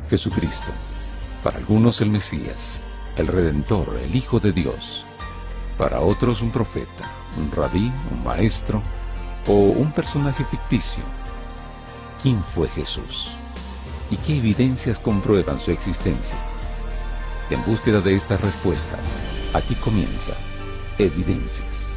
Jesucristo, para algunos el Mesías, el Redentor, el Hijo de Dios, para otros un profeta, un rabí, un maestro o un personaje ficticio. ¿Quién fue Jesús? ¿Y qué evidencias comprueban su existencia? En búsqueda de estas respuestas, aquí comienza Evidencias.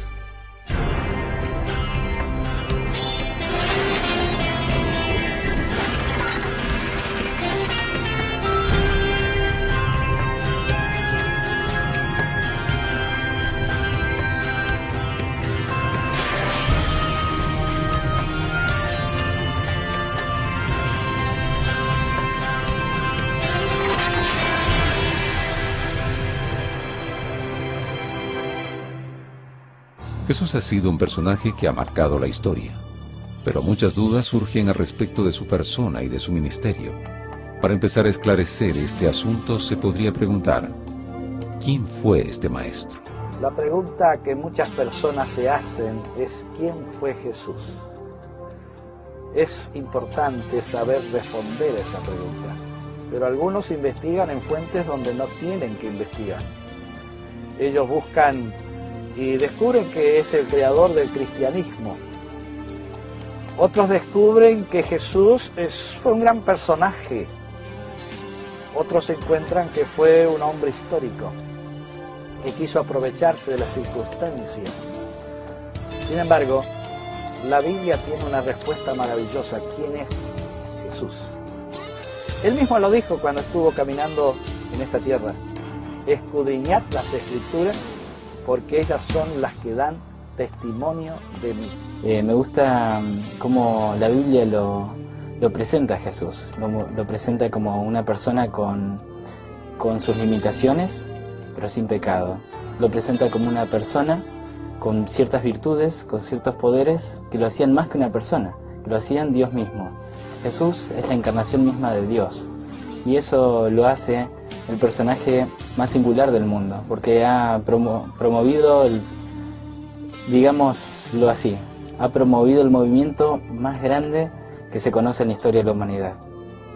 Jesús ha sido un personaje que ha marcado la historia, pero muchas dudas surgen al respecto de su persona y de su ministerio. Para empezar a esclarecer este asunto se podría preguntar, ¿quién fue este maestro? La pregunta que muchas personas se hacen es ¿quién fue Jesús? Es importante saber responder a esa pregunta, pero algunos investigan en fuentes donde no tienen que investigar. Ellos buscan y descubren que es el creador del cristianismo. Otros descubren que Jesús fue un gran personaje. Otros encuentran que fue un hombre histórico, que quiso aprovecharse de las circunstancias. Sin embargo, la Biblia tiene una respuesta maravillosa. ¿Quién es Jesús? Él mismo lo dijo cuando estuvo caminando en esta tierra. Escudriñad las Escrituras, porque ellas son las que dan testimonio de mí. Me gusta cómo la Biblia lo presenta a Jesús. Lo presenta como una persona con sus limitaciones, pero sin pecado. Lo presenta como una persona con ciertas virtudes, con ciertos poderes, que lo hacían más que una persona, que lo hacían Dios mismo. Jesús es la encarnación misma de Dios, y eso lo hace el personaje más singular del mundo, porque ha promovido, digámoslo así, ha promovido el movimiento más grande que se conoce en la historia de la humanidad.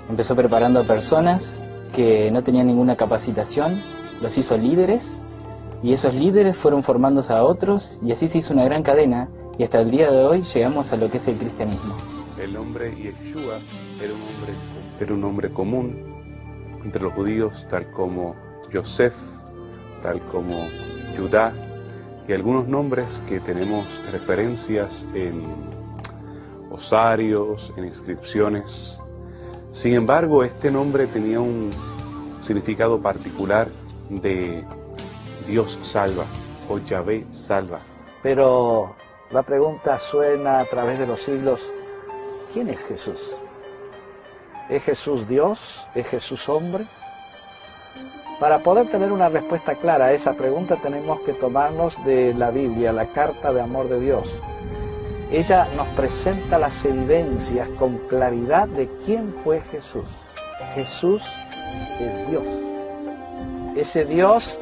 Empezó preparando a personas que no tenían ninguna capacitación, los hizo líderes, y esos líderes fueron formándose a otros, y así se hizo una gran cadena, y hasta el día de hoy llegamos a lo que es el cristianismo. El nombre Yeshua era un nombre común entre los judíos, tal como Yosef, tal como Judá, y algunos nombres que tenemos referencias en osarios, en inscripciones. Sin embargo, este nombre tenía un significado particular de Dios salva o Yahvé salva. Pero la pregunta suena a través de los siglos, ¿quién es Jesús? ¿Es Jesús Dios? ¿Es Jesús hombre? Para poder tener una respuesta clara a esa pregunta tenemos que tomarnos de la Biblia, la carta de amor de Dios. Ella nos presenta las evidencias con claridad de quién fue Jesús. Jesús es Dios. Ese Dios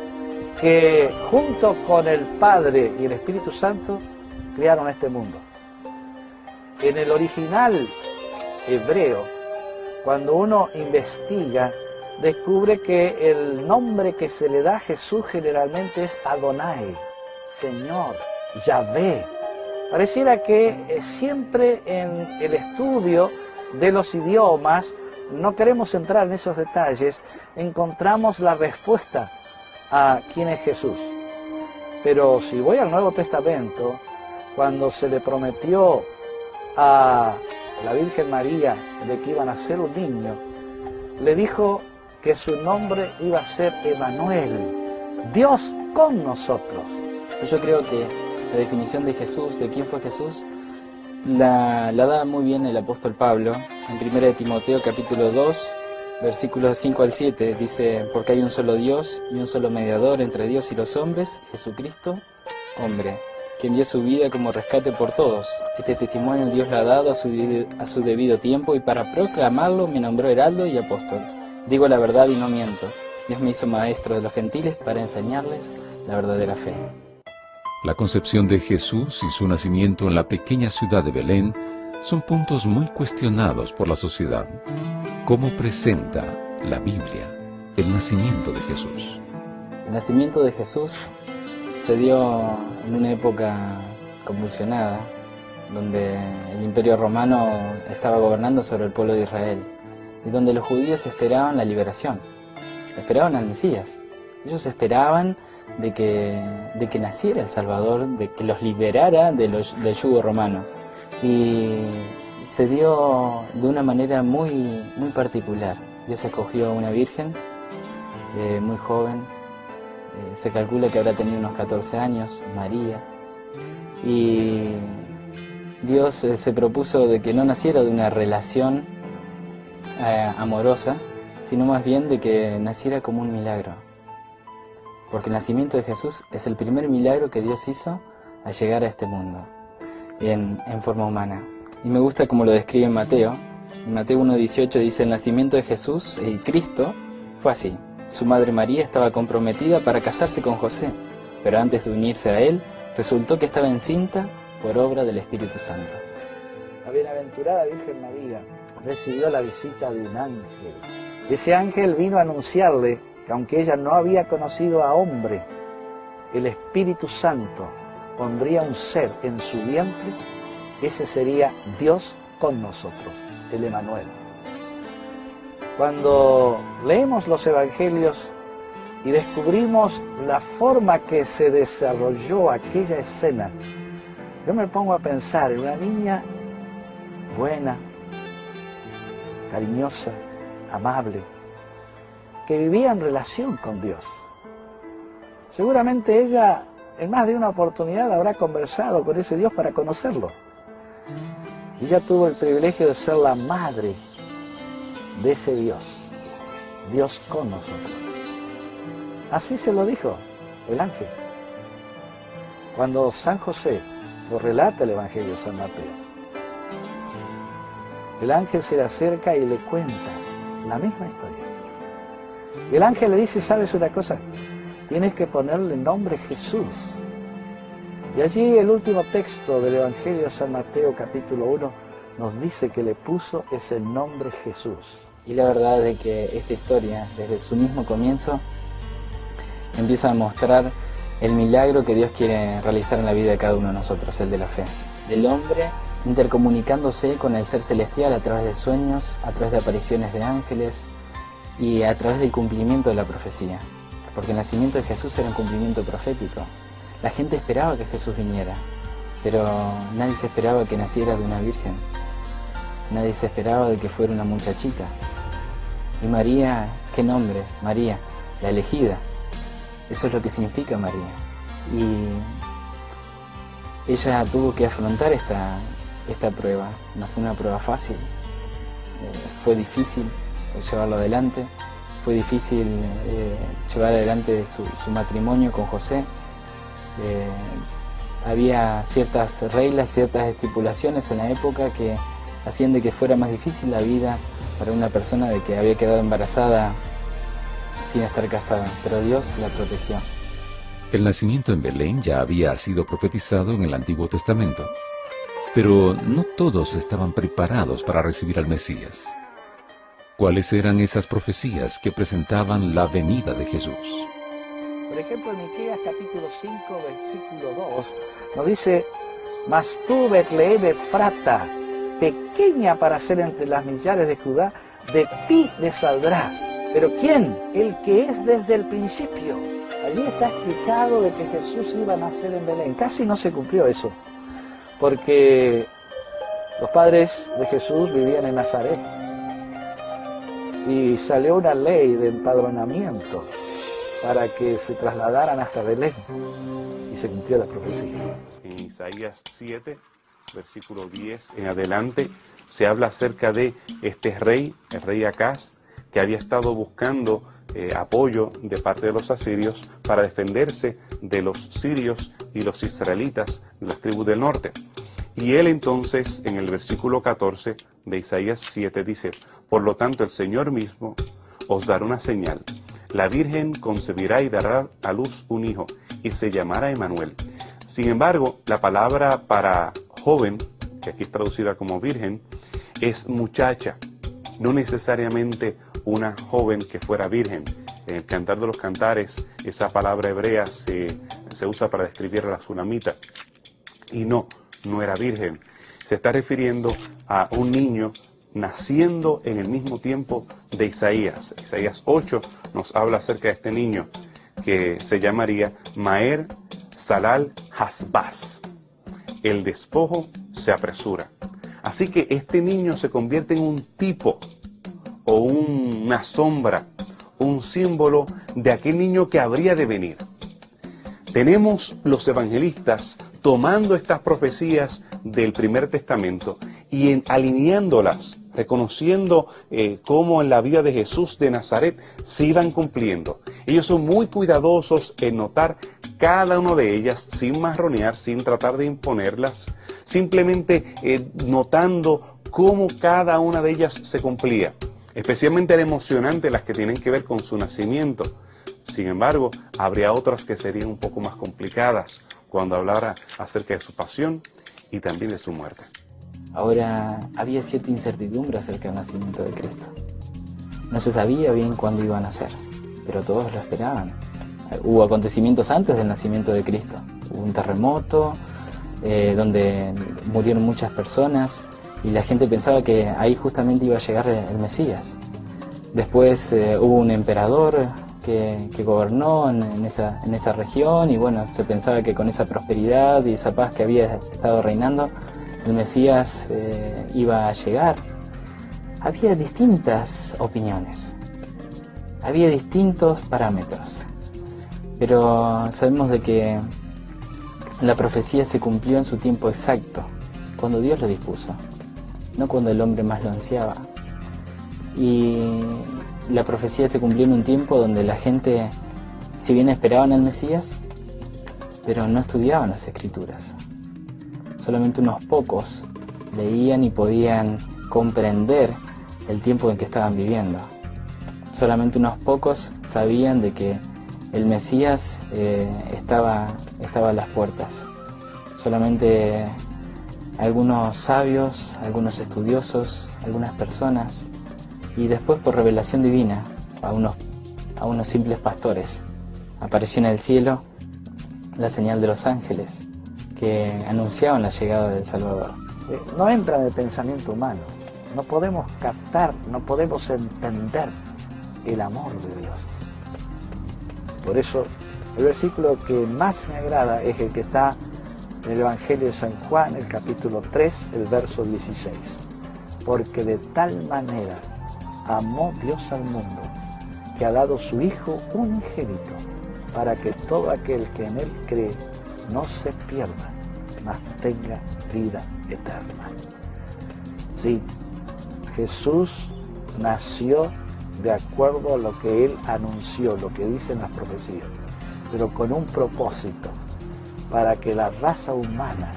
que junto con el Padre y el Espíritu Santo crearon este mundo. En el original hebreo, cuando uno investiga, descubre que el nombre que se le da a Jesús generalmente es Adonai, Señor, Yahvé. Pareciera que siempre en el estudio de los idiomas, no queremos entrar en esos detalles, encontramos la respuesta a quién es Jesús. Pero si voy al Nuevo Testamento, cuando se le prometió a la Virgen María de que iba a nacer un niño, le dijo que su nombre iba a ser Emanuel, Dios con nosotros. Yo creo que la definición de Jesús, de quién fue Jesús, la da muy bien el apóstol Pablo. En 1 Timoteo capítulo 2, versículos 5 al 7, dice: porque hay un solo Dios y un solo mediador entre Dios y los hombres, Jesucristo, hombre, quien dio su vida como rescate por todos. Este testimonio Dios lo ha dado a su debido tiempo, y para proclamarlo me nombró heraldo y apóstol. Digo la verdad y no miento. Dios me hizo maestro de los gentiles para enseñarles la verdadera fe. La concepción de Jesús y su nacimiento en la pequeña ciudad de Belén son puntos muy cuestionados por la sociedad. ¿Cómo presenta la Biblia, el nacimiento de Jesús. El nacimiento de Jesús se dio en una época convulsionada, donde el Imperio Romano estaba gobernando sobre el pueblo de Israel, y donde los judíos esperaban la liberación, esperaban al Mesías. Ellos esperaban de que naciera el Salvador, de que los liberara del yugo romano. Y se dio de una manera muy particular. Dios escogió a una virgen muy joven, se calcula que habrá tenido unos 14 años, María, y Dios se propuso de que no naciera de una relación amorosa, sino más bien de que naciera como un milagro. Porque el nacimiento de Jesús es el primer milagro que Dios hizo al llegar a este mundo, en forma humana. Y me gusta como lo describe en Mateo. En Mateo 1:18 dice: el nacimiento de Jesús, el Cristo, fue así. Su madre María estaba comprometida para casarse con José, pero antes de unirse a él, resultó que estaba encinta por obra del Espíritu Santo. La bienaventurada Virgen María recibió la visita de un ángel. Ese ángel vino a anunciarle que aunque ella no había conocido a hombre, el Espíritu Santo pondría un ser en su vientre, ese sería Dios con nosotros, el Emanuel. Cuando leemos los evangelios y descubrimos la forma que se desarrolló aquella escena, yo me pongo a pensar en una niña buena, cariñosa, amable, que vivía en relación con Dios. Seguramente ella en más de una oportunidad habrá conversado con ese Dios para conocerlo. Y ella tuvo el privilegio de ser la madre de ese Dios, Dios con nosotros. Así se lo dijo el ángel. Cuando San José lo relata el Evangelio de San Mateo, el ángel se le acerca y le cuenta la misma historia. Y el ángel le dice: ¿sabes una cosa? Tienes que ponerle nombre Jesús. Y allí el último texto del Evangelio de San Mateo, capítulo 1, nos dice que le puso ese nombre Jesús. Y la verdad es que esta historia, desde su mismo comienzo, empieza a mostrar el milagro que Dios quiere realizar en la vida de cada uno de nosotros, el de la fe. Del hombre intercomunicándose con el ser celestial a través de sueños, a través de apariciones de ángeles y a través del cumplimiento de la profecía. Porque el nacimiento de Jesús era un cumplimiento profético. La gente esperaba que Jesús viniera, pero nadie se esperaba que naciera de una virgen. Nadie se esperaba de que fuera una muchachita. Y María, ¿qué nombre? María, la elegida. Eso es lo que significa María. Y ella tuvo que afrontar esta prueba. No fue una prueba fácil. Fue difícil llevarlo adelante. Fue difícil llevar adelante su matrimonio con José. Había ciertas reglas, ciertas estipulaciones en la época que hacían de que fuera más difícil la vida para una persona de que había quedado embarazada sin estar casada, pero Dios la protegió. El nacimiento en Belén ya había sido profetizado en el Antiguo Testamento, pero no todos estaban preparados para recibir al Mesías. ¿Cuáles eran esas profecías que presentaban la venida de Jesús? Por ejemplo, en Miqueas capítulo 5, versículo 2, nos dice: mas tú, Betlehem Efrata, pequeña para ser entre las millares de Judá, de ti le saldrá. ¿Pero quién? El que es desde el principio. Allí está explicado de que Jesús iba a nacer en Belén. Casi no se cumplió eso, porque los padres de Jesús vivían en Nazaret y salió una ley de empadronamiento para que se trasladaran hasta Belén, y se cumplió la profecía. En Isaías 7, versículo 10 en adelante, se habla acerca de este rey, el rey Acaz, que había estado buscando apoyo de parte de los asirios para defenderse de los sirios y los israelitas de las tribus del norte. Y él entonces, en el versículo 14 de Isaías 7, dice: por lo tanto el Señor mismo os dará una señal. La Virgen concebirá y dará a luz un hijo, y se llamará Emanuel. Sin embargo, la palabra para joven, que aquí es traducida como virgen, es muchacha, no necesariamente una joven que fuera virgen. En el Cantar de los Cantares, esa palabra hebrea se usa para describir a la Sunamita. Y no era virgen. Se está refiriendo a un niño naciendo en el mismo tiempo de Isaías. Isaías 8 nos habla acerca de este niño que se llamaría Maher Salal Hasbaz. El despojo se apresura. Así que este niño se convierte en un tipo o una sombra, un símbolo de aquel niño que habría de venir. Tenemos los evangelistas tomando estas profecías del Primer Testamento y alineándolas, reconociendo cómo en la vida de Jesús de Nazaret se iban cumpliendo. Ellos son muy cuidadosos en notar cada una de ellas sin marronear, sin tratar de imponerlas, simplemente notando cómo cada una de ellas se cumplía. Especialmente era emocionante las que tienen que ver con su nacimiento. Sin embargo, habría otras que serían un poco más complicadas cuando hablara acerca de su pasión y también de su muerte. Ahora, había cierta incertidumbre acerca del nacimiento de Cristo. No se sabía bien cuándo iba a nacer, pero todos lo esperaban. Hubo acontecimientos antes del nacimiento de Cristo. Hubo un terremoto donde murieron muchas personas y la gente pensaba que ahí justamente iba a llegar el Mesías. Después hubo un emperador que gobernó en esa región y bueno, se pensaba que con esa prosperidad y esa paz que había estado reinando, el Mesías iba a llegar. Había distintas opiniones, había distintos parámetros, pero sabemos de que la profecía se cumplió en su tiempo exacto, cuando Dios lo dispuso, no cuando el hombre más lo ansiaba. Y la profecía se cumplió en un tiempo donde la gente, si bien esperaban al Mesías, pero no estudiaban las Escrituras. Solamente unos pocos leían y podían comprender el tiempo en que estaban viviendo. Solamente unos pocos sabían de que el Mesías estaba a las puertas. Solamente algunos sabios, algunos estudiosos, algunas personas, y después por revelación divina a unos simples pastores apareció en el cielo la señal de los ángeles que anunciaban la llegada del Salvador. No entra en el pensamiento humano. No podemos captar, no podemos entender el amor de Dios. Por eso el versículo que más me agrada es el que está en el Evangelio de San Juan, el capítulo 3, el verso 16. Porque de tal manera amó Dios al mundo, que ha dado su Hijo unigénito, para que todo aquel que en Él cree no se pierda, mas tenga vida eterna. Sí, Jesús nació de acuerdo a lo que Él anunció, lo que dicen las profecías, pero con un propósito, para que la raza humana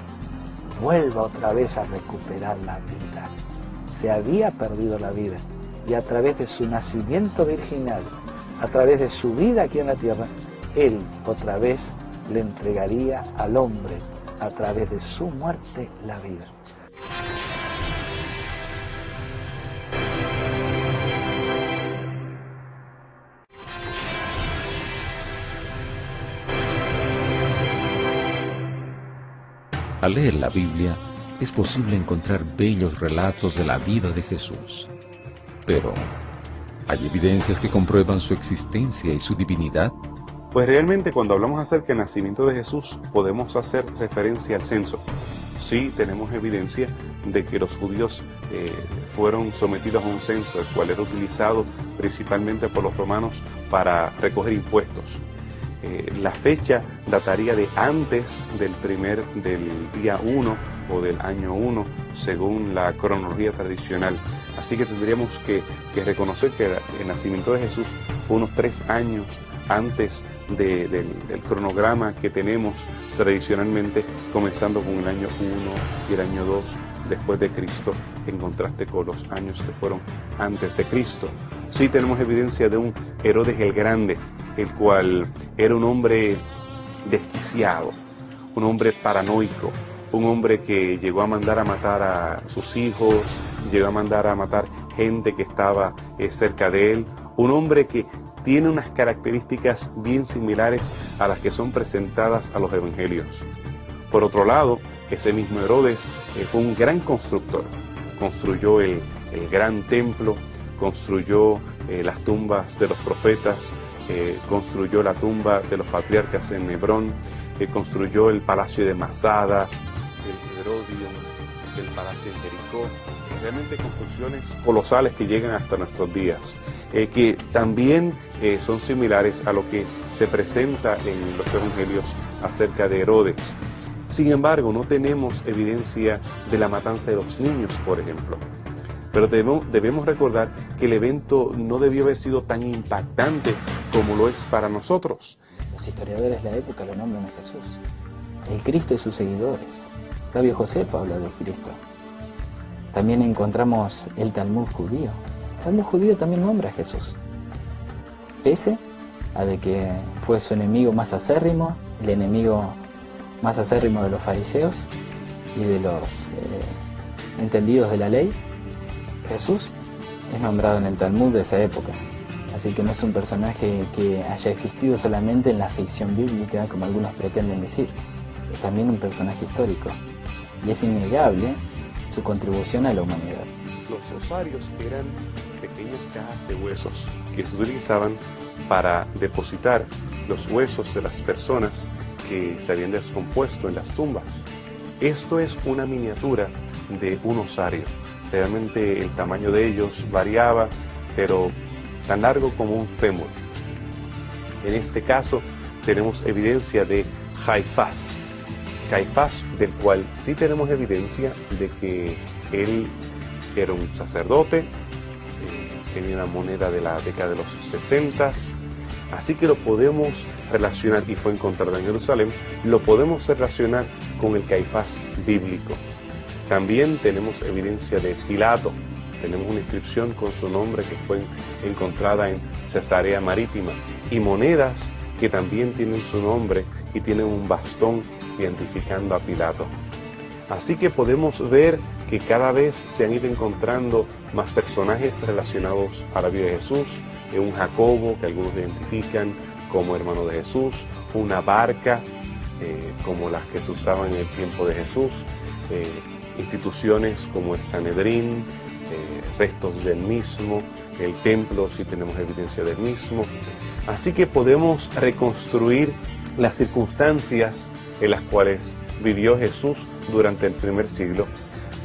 vuelva otra vez a recuperar la vida. Se había perdido la vida, y a través de su nacimiento virginal, a través de su vida aquí en la tierra, Él otra vez le entregaría al hombre, a través de su muerte, la vida. Al leer la Biblia, es posible encontrar bellos relatos de la vida de Jesús. Pero, ¿hay evidencias que comprueban su existencia y su divinidad? Pues realmente cuando hablamos acerca del nacimiento de Jesús podemos hacer referencia al censo. Sí, tenemos evidencia de que los judíos fueron sometidos a un censo, el cual era utilizado principalmente por los romanos para recoger impuestos. La fecha dataría de antes del día 1 o del año 1, según la cronología tradicional. Así que tendríamos que reconocer que el nacimiento de Jesús fue unos 3 años antes del cronograma que tenemos tradicionalmente, comenzando con el año 1 y el año 2 después de Cristo, en contraste con los años que fueron antes de Cristo. Sí tenemos evidencia de un Herodes el Grande, el cual era un hombre desquiciado, un hombre paranoico, un hombre que llegó a mandar a matar a sus hijos, llegó a mandar a matar gente que estaba cerca de él, un hombre que tiene unas características bien similares a las que son presentadas a los evangelios. Por otro lado, ese mismo Herodes fue un gran constructor. Construyó el gran templo, construyó las tumbas de los profetas, construyó la tumba de los patriarcas en Hebrón, construyó el palacio de Masada, el Herodion, el palacio en Jericó. Realmente construcciones colosales que llegan hasta nuestros días, que también son similares a lo que se presenta en los evangelios acerca de Herodes. Sin embargo, no tenemos evidencia de la matanza de los niños, por ejemplo. Pero debemos recordar que el evento no debió haber sido tan impactante como lo es para nosotros. Los historiadores de la época lo nombran a Jesús, el Cristo y sus seguidores. Flavio Josefo habla de Cristo. También encontramos el Talmud judío. El Talmud judío también nombra a Jesús. Pese a de que fue su enemigo más acérrimo, el enemigo más acérrimo de los fariseos y de los entendidos de la ley, Jesús es nombrado en el Talmud de esa época. Así que no es un personaje que haya existido solamente en la ficción bíblica, como algunos pretenden decir. Es también un personaje histórico. Y es innegable su contribución a la humanidad. Los osarios eran pequeñas cajas de huesos que se utilizaban para depositar los huesos de las personas que se habían descompuesto en las tumbas. Esto es una miniatura de un osario. Realmente el tamaño de ellos variaba, pero tan largo como un fémur. En este caso tenemos evidencia de Caifás, del cual sí tenemos evidencia de que él era un sacerdote, tenía una moneda de la década de los 60, así que lo podemos relacionar, y fue encontrado en Jerusalén, lo podemos relacionar con el Caifás bíblico. También tenemos evidencia de Pilato, tenemos una inscripción con su nombre que fue encontrada en Cesarea Marítima, y monedas que también tienen su nombre y tienen un bastón identificando a Pilato. Así que podemos ver que cada vez se han ido encontrando más personajes relacionados a la vida de Jesús, un Jacobo que algunos identifican como hermano de Jesús, una barca como las que se usaban en el tiempo de Jesús, instituciones como el Sanedrín, restos del mismo, el templo si tenemos evidencia del mismo. Así que podemos reconstruir las circunstancias en las cuales vivió Jesús durante el primer siglo,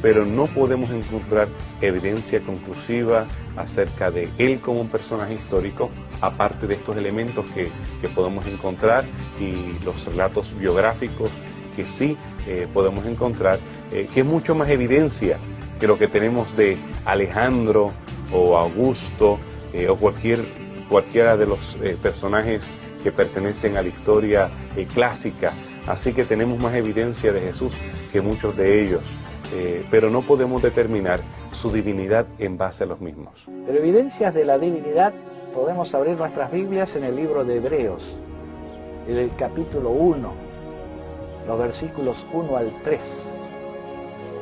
pero no podemos encontrar evidencia conclusiva acerca de él como un personaje histórico, aparte de estos elementos que podemos encontrar y los relatos biográficos que sí podemos encontrar, que es mucho más evidencia que lo que tenemos de Alejandro o Augusto o cualquiera de los personajes que pertenecen a la historia clásica. Así que tenemos más evidencia de Jesús que muchos de ellos, pero no podemos determinar su divinidad en base a los mismos. Pero evidencias de la divinidad podemos abrir nuestras Biblias en el libro de Hebreos, en el capítulo 1, los versículos 1 al 3.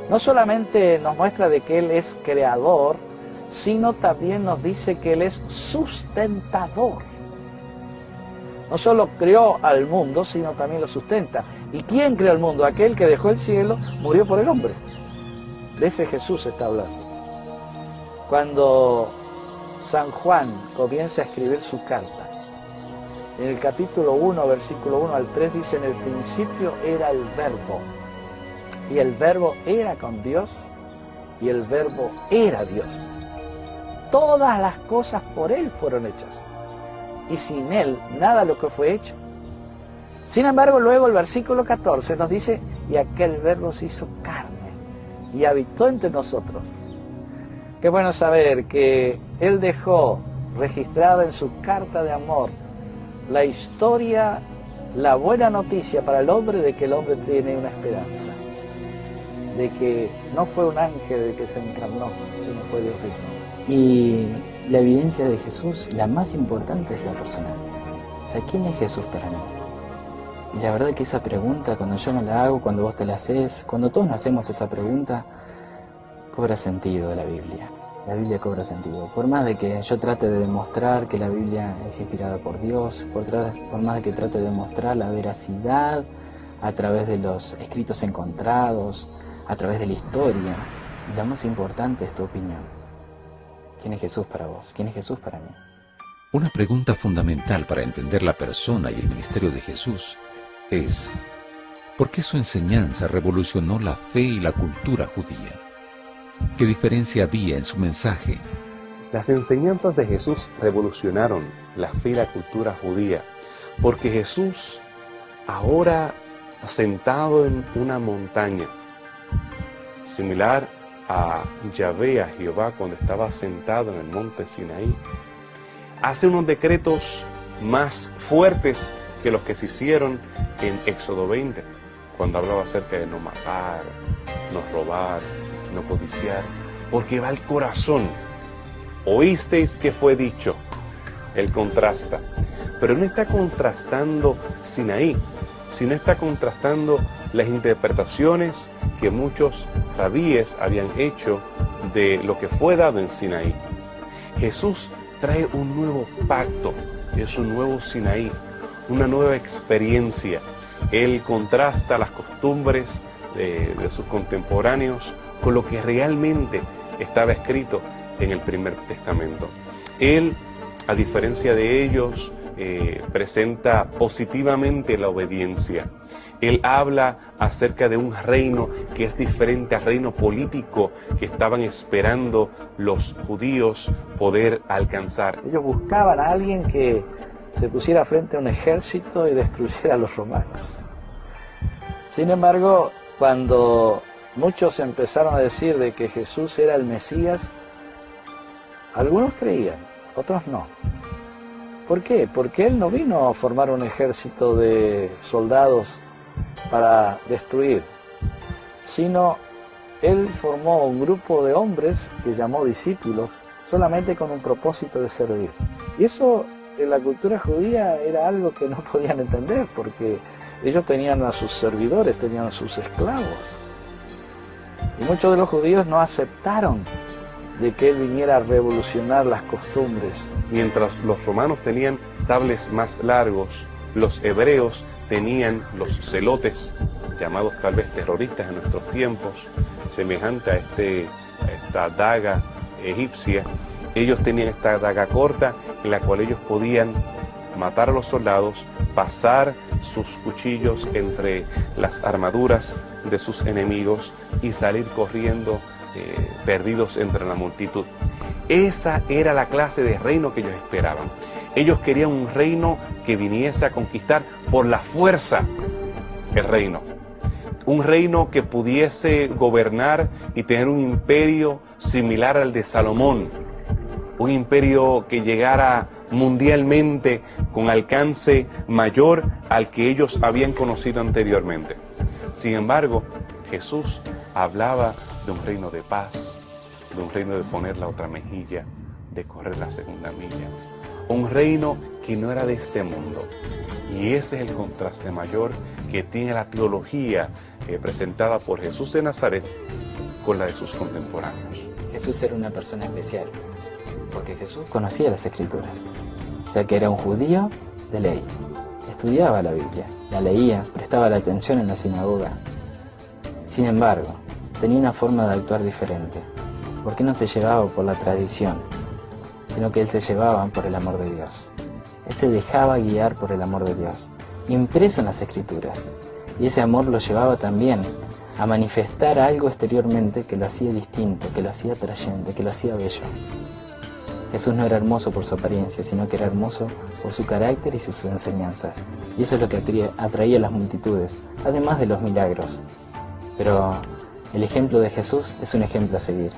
No solamente nos muestra de que Él es creador, sino también nos dice que Él es sustentador. No solo creó al mundo, sino también lo sustenta. ¿Y quién creó el mundo? Aquel que dejó el cielo, murió por el hombre. De ese Jesús está hablando. Cuando San Juan comienza a escribir su carta, en el capítulo 1, versículo 1 al 3, dice: en el principio era el Verbo, y el Verbo era con Dios, y el Verbo era Dios. Todas las cosas por Él fueron hechas, y sin Él nada de lo que fue hecho. Sin embargo, luego el versículo 14 nos dice: y aquel Verbo se hizo carne y habitó entre nosotros. Qué bueno saber que Él dejó registrada en su carta de amor la historia, la buena noticia para el hombre de que el hombre tiene una esperanza, de que no fue un ángel el que se encarnó, sino fue Dios mismo. Y la evidencia de Jesús, la más importante, es la personal. O sea, ¿quién es Jesús para mí? Y la verdad que esa pregunta, cuando yo me la hago, cuando vos te la haces, cuando todos nos hacemos esa pregunta, cobra sentido de la Biblia. la Biblia cobra sentido. Por más de que yo trate de demostrar que la Biblia es inspirada por Dios, por más de que trate de demostrar la veracidad a través de los escritos encontrados, a través de la historia, lo más importante es tu opinión. ¿Quién es Jesús para vos? ¿Quién es Jesús para mí? Una pregunta fundamental para entender la persona y el ministerio de Jesús es: ¿por qué su enseñanza revolucionó la fe y la cultura judía? ¿Qué diferencia había en su mensaje? Las enseñanzas de Jesús revolucionaron la fe y la cultura judía, porque Jesús, ahora sentado en una montaña, similar a Yahvé, a Jehová, cuando estaba sentado en el monte Sinaí, hace unos decretos más fuertes que los que se hicieron en Éxodo 20, cuando hablaba acerca de no matar, no robar, no codiciar, porque va al corazón. Oísteis que fue dicho. Él contrasta, pero no está contrastando Sinaí, sino está contrastando las interpretaciones que muchos rabíes habían hecho de lo que fue dado en Sinaí. Jesús trae un nuevo pacto, es un nuevo Sinaí, una nueva experiencia. Él contrasta las costumbres de sus contemporáneos con lo que realmente estaba escrito en el Primer Testamento. Él, a diferencia de ellos, presenta positivamente la obediencia. Él habla acerca de un reino que es diferente al reino político que estaban esperando los judíos poder alcanzar. Ellos buscaban a alguien que se pusiera frente a un ejército y destruyera a los romanos. Sin embargo, cuando muchos empezaron a decir de que Jesús era el Mesías, algunos creían, otros no. ¿Por qué? Porque Él no vino a formar un ejército de soldados para destruir, sino Él formó un grupo de hombres que llamó discípulos solamente con un propósito de servir. Y eso en la cultura judía era algo que no podían entender, porque ellos tenían a sus servidores, tenían a sus esclavos. Y muchos de los judíos no aceptaron de que Él viniera a revolucionar las costumbres. Mientras los romanos tenían sables más largos, los hebreos tenían los celotes, llamados tal vez terroristas en nuestros tiempos, semejante a esta daga egipcia. Ellos tenían esta daga corta en la cual ellos podían matar a los soldados, pasar sus cuchillos entre las armaduras de sus enemigos y salir corriendo perdidos entre la multitud. Esa era la clase de reino que ellos esperaban. Ellos querían un reino que viniese a conquistar por la fuerza el reino. Un reino que pudiese gobernar y tener un imperio similar al de Salomón. Un imperio que llegara mundialmente con alcance mayor al que ellos habían conocido anteriormente. Sin embargo, Jesús hablaba de un reino de paz, de un reino de poner la otra mejilla, de correr la segunda milla. Un reino que no era de este mundo. Y ese es el contraste mayor que tiene la teología presentada por Jesús de Nazaret con la de sus contemporáneos. Jesús era una persona especial, porque Jesús conocía las Escrituras, ya que era un judío de ley. Estudiaba la Biblia, la leía, prestaba la atención en la sinagoga. Sin embargo, tenía una forma de actuar diferente, porque no se llevaba por la tradición, sino que Él se llevaba por el amor de Dios. Él se dejaba guiar por el amor de Dios, impreso en las Escrituras, y ese amor lo llevaba también a manifestar algo exteriormente que lo hacía distinto, que lo hacía atrayente, que lo hacía bello. Jesús no era hermoso por su apariencia, sino que era hermoso por su carácter y sus enseñanzas. Y eso es lo que atraía a las multitudes, además de los milagros. Pero el ejemplo de Jesús es un ejemplo a seguir.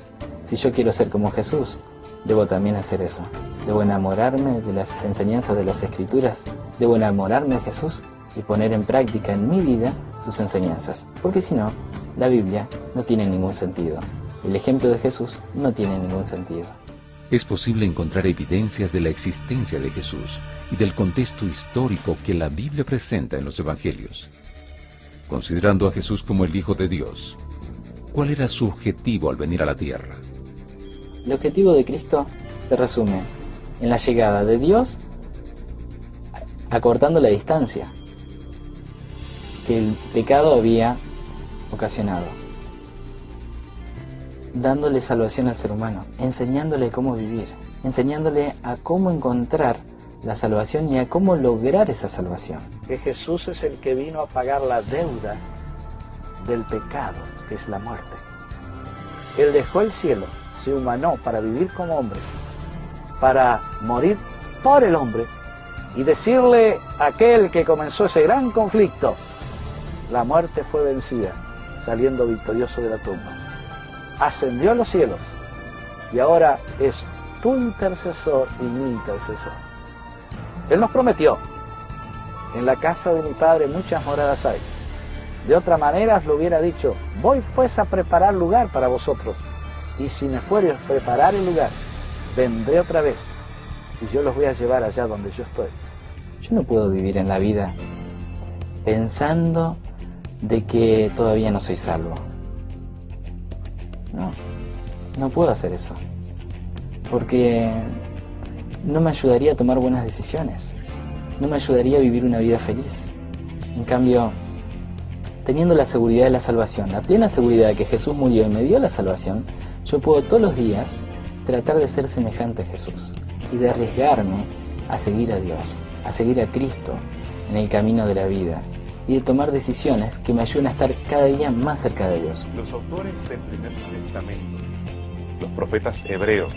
Si yo quiero ser como Jesús, debo también hacer eso. Debo enamorarme de las enseñanzas de las Escrituras, debo enamorarme de Jesús y poner en práctica en mi vida sus enseñanzas. Porque si no, la Biblia no tiene ningún sentido. El ejemplo de Jesús no tiene ningún sentido. Es posible encontrar evidencias de la existencia de Jesús y del contexto histórico que la Biblia presenta en los Evangelios. Considerando a Jesús como el Hijo de Dios, ¿cuál era su objetivo al venir a la tierra? El objetivo de Cristo se resume en la llegada de Dios acortando la distancia que el pecado había ocasionado, dándole salvación al ser humano, enseñándole cómo vivir, enseñándole a cómo encontrar la salvación y a cómo lograr esa salvación. Que Jesús es el que vino a pagar la deuda del pecado, que es la muerte. Él dejó el cielo, se humanó para vivir como hombre, para morir por el hombre y decirle a aquel que comenzó ese gran conflicto: la muerte fue vencida, saliendo victorioso de la tumba. Ascendió a los cielos y ahora es tu intercesor y mi intercesor. Él nos prometió: en la casa de mi Padre muchas moradas hay. De otra manera os lo hubiera dicho: voy pues a preparar lugar para vosotros, y si me fuere a preparar el lugar, vendré otra vez, y yo los voy a llevar allá donde yo estoy. Yo no puedo vivir en la vida pensando de que todavía no soy salvo. No puedo hacer eso, porque no me ayudaría a tomar buenas decisiones, no me ayudaría a vivir una vida feliz. En cambio, teniendo la seguridad de la salvación, la plena seguridad de que Jesús murió y me dio la salvación, yo puedo todos los días tratar de ser semejante a Jesús y de arriesgarme a seguir a Dios, a seguir a Cristo en el camino de la vida y de tomar decisiones que me ayuden a estar cada día más cerca de Dios. Los autores del Primer Testamento, los profetas hebreos,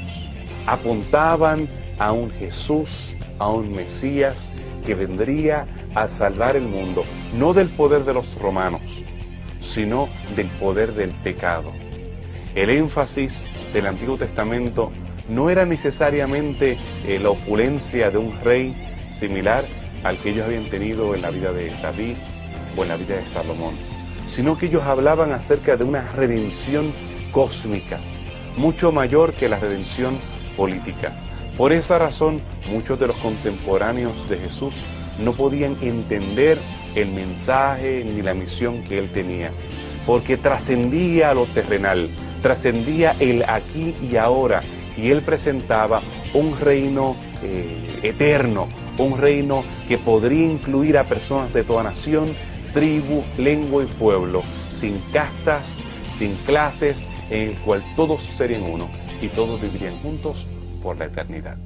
apuntaban a un Jesús, a un Mesías que vendría a salvar el mundo, no del poder de los romanos, sino del poder del pecado. El énfasis del Antiguo Testamento no era necesariamente la opulencia de un rey similar al que ellos habían tenido en la vida de David o en la vida de Salomón, sino que ellos hablaban acerca de una redención cósmica, mucho mayor que la redención política. Por esa razón, muchos de los contemporáneos de Jesús no podían entender el mensaje ni la misión que él tenía, porque trascendía lo terrenal, trascendía el aquí y ahora, y él presentaba un reino eterno, un reino que podría incluir a personas de toda nación, tribu, lengua y pueblo, sin castas, sin clases, en el cual todos serían uno y todos vivirían juntos por la eternidad.